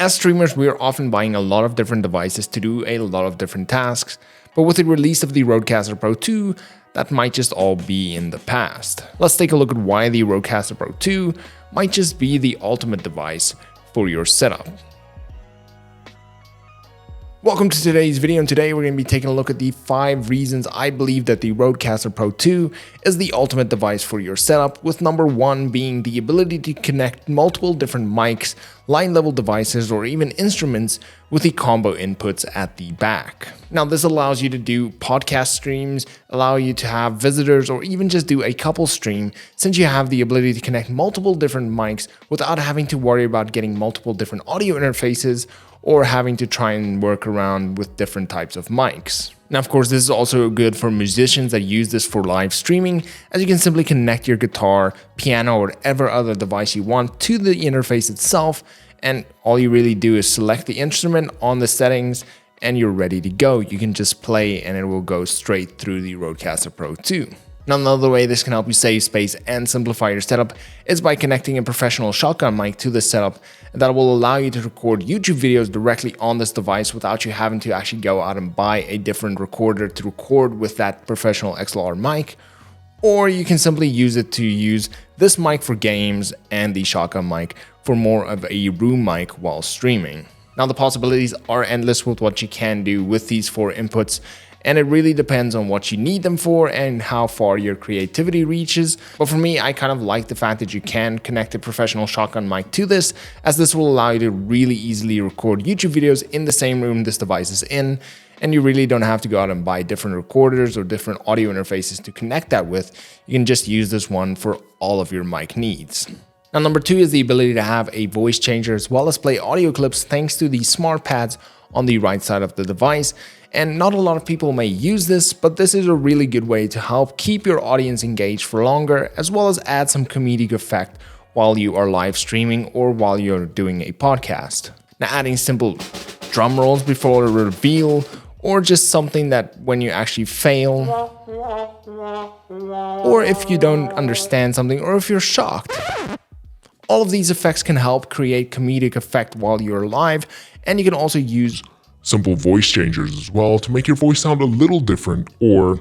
as streamers, we are often buying a lot of different devices to do a lot of different tasks, but with the release of the RodeCaster Pro II, that might just all be in the past. Let's take a look at why the RodeCaster Pro II might just be the ultimate device for your setup. Welcome to today's video, and today we're going to be taking a look at the 5 reasons I believe that the RodeCaster Pro II is the ultimate device for your setup, with number 1 being the ability to connect multiple different mics, line level devices, or even instruments with the combo inputs at the back. Now this allows you to do podcast streams, allow you to have visitors, or even just do a couple stream, since you have the ability to connect multiple different mics without having to worry about getting multiple different audio interfaces or having to try and work around with different types of mics. Now, of course, this is also good for musicians that use this for live streaming, as you can simply connect your guitar, piano, or whatever other device you want to the interface itself, and all you really do is select the instrument on the settings and you're ready to go. You can just play and it will go straight through the RodeCaster Pro II. Now, another way this can help you save space and simplify your setup is by connecting a professional shotgun mic to the setup that will allow you to record YouTube videos directly on this device without you having to actually go out and buy a different recorder to record with that professional XLR mic. Or you can simply use it to use this mic for games and the shotgun mic for more of a room mic while streaming. Now, the possibilities are endless with what you can do with these 4 inputs, and it really depends on what you need them for and how far your creativity reaches. But for me, I kind of like the fact that you can connect a professional shotgun mic to this, as this will allow you to really easily record YouTube videos in the same room this device is in, and you really don't have to go out and buy different recorders or different audio interfaces to connect that with. You can just use this one for all of your mic needs. Now, number 2 is the ability to have a voice changer as well as play audio clips thanks to the smart pads on the right side of the device. And not a lot of people may use this, but this is a really good way to help keep your audience engaged for longer, as well as add some comedic effect while you are live streaming or while you're doing a podcast. Now, adding simple drum rolls before a reveal, or just something that when you actually fail, or if you don't understand something, or if you're shocked. All of these effects can help create comedic effect while you're live, and you can also use simple voice changers as well to make your voice sound a little different or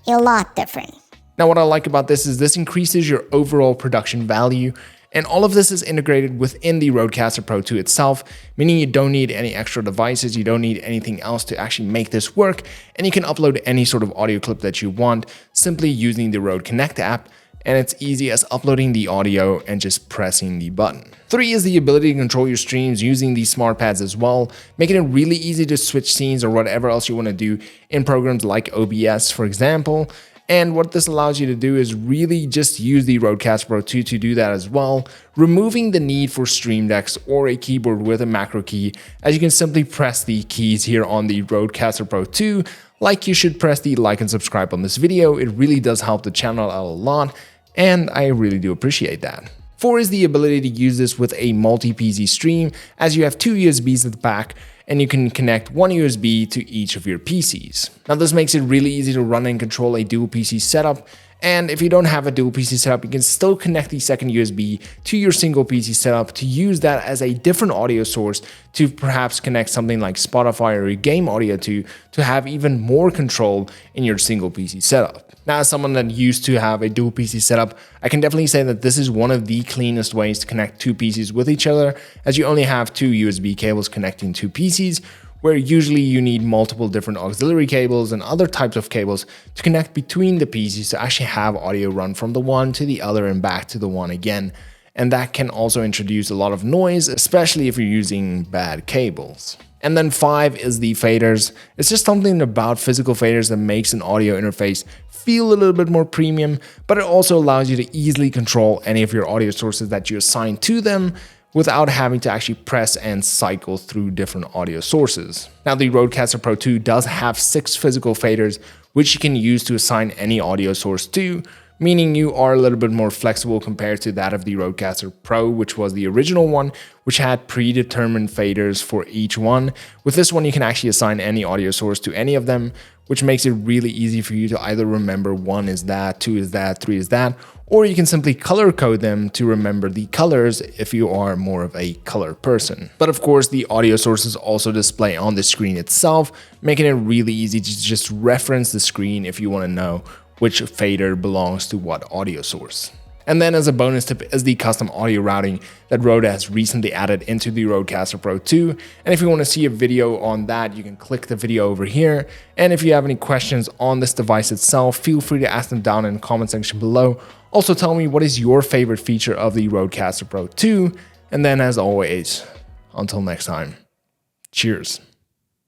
a lot different. Now, what I like about this is this increases your overall production value, and all of this is integrated within the RodeCaster Pro II itself, meaning you don't need any extra devices, you don't need anything else to actually make this work, and you can upload any sort of audio clip that you want simply using the Rode Connect app, and it's easy as uploading the audio and just pressing the button. 3 is the ability to control your streams using these smart pads as well, making it really easy to switch scenes or whatever else you want to do in programs like OBS, for example. And what this allows you to do is really just use the RodeCaster Pro II to do that as well, removing the need for stream decks or a keyboard with a macro key, as you can simply press the keys here on the RodeCaster Pro II, like you should press the like and subscribe on this video. It really does help the channel out a lot, and I really do appreciate that. 4 is the ability to use this with a multi-PC stream, as you have 2 USBs at the back and you can connect 1 USB to each of your PCs. Now, this makes it really easy to run and control a dual PC setup, and if you don't have a dual PC setup, you can still connect the second USB to your single PC setup to use that as a different audio source to perhaps connect something like Spotify or your game audio to have even more control in your single PC setup. Now, as someone that used to have a dual PC setup, I can definitely say that this is one of the cleanest ways to connect 2 PCs with each other, as you only have 2 USB cables connecting 2 PCs, where usually you need multiple different auxiliary cables and other types of cables to connect between the PCs to actually have audio run from the one to the other and back to the one again. And that can also introduce a lot of noise, especially if you're using bad cables. And then 5 is the faders. It's just something about physical faders that makes an audio interface feel a little bit more premium, but it also allows you to easily control any of your audio sources that you assign to them without having to actually press and cycle through different audio sources. Now, the RodeCaster Pro II does have 6 physical faders, which you can use to assign any audio source to, meaning you are a little bit more flexible compared to that of the RodeCaster Pro, which was the original one, which had predetermined faders for each one. With this one, you can actually assign any audio source to any of them, which makes it really easy for you to either remember 1 is that, 2 is that, 3 is that, or you can simply color code them to remember the colors if you are more of a color person. But of course, the audio sources also display on the screen itself, making it really easy to just reference the screen if you want to know which fader belongs to what audio source. And then as a bonus tip is the custom audio routing that Rode has recently added into the RodeCaster Pro II. And if you want to see a video on that, you can click the video over here. And if you have any questions on this device itself, feel free to ask them down in the comment section below. Also tell me what is your favorite feature of the RodeCaster Pro II. And then as always, until next time, cheers.